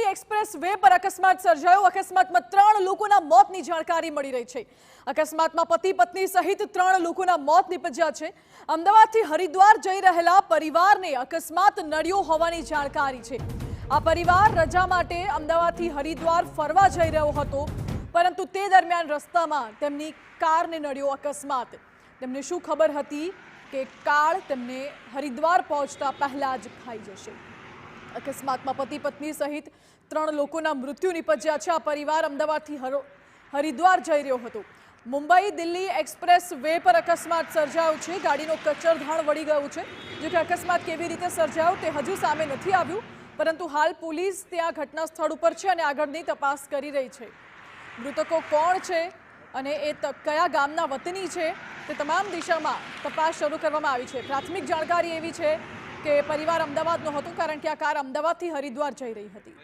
Express way पर अकस्मात सर्जायो। अकस्मातमां 3 लोकोना मोतनी जाणकारी मળી રહી છે। अकस्मातमां पति पत्नी सहित 3 लोकोना मोत निपज्या છે। अमदावादथी हरिद्वार जई रहेला परिवारने अकस्मात नड्यो होवानी जाणकारी છે। आ परिवार रजा माटे अमदावादथी हरिद्वार फरवा जई રહ્યો હતો, પરંતુ તે દરમિયાન રસ્તામાં તેમની કારને નડ્યો અકસ્માત। તેમને શું ખબર હતી કે કાર તેમને હરિદ્વાર પહોંચતા પહેલા જ ખાઈ જશે। અકસ્માતમાં પતિ પત્ની સહિત 3 લોકોના મૃત્યુ નિપજ્યા છે। આ પરિવાર અમદાવાદથી હરિદ્વાર જઈ રહ્યો હતો। મુંબઈ દિલ્હી એક્સપ્રેસ વે પર અકસ્માત સર્જાયો છે। ગાડીનો કચરધાણ વળી ગયું છે। જો કે અકસ્માત કેવી રીતે સર્જાયો તે હજુ સામે નથી આવ્યું, પરંતુ હાલ પોલીસ ત્યાં ઘટના સ્થળ ઉપર છે અને આગળની તપાસ કરી રહી છે। મૃતકો કોણ છે અને એ કયા ગામના વતની છે તે તમામ દિશામાં તપાસ શરૂ કરવામાં આવી છે। પ્રાથમિક જાણકારી એવી છે કે પરિવાર અમદાવાદનો હતો, કારણ કે આ કાર અમદાવાદથી હરિદ્વાર જઈ રહી હતી।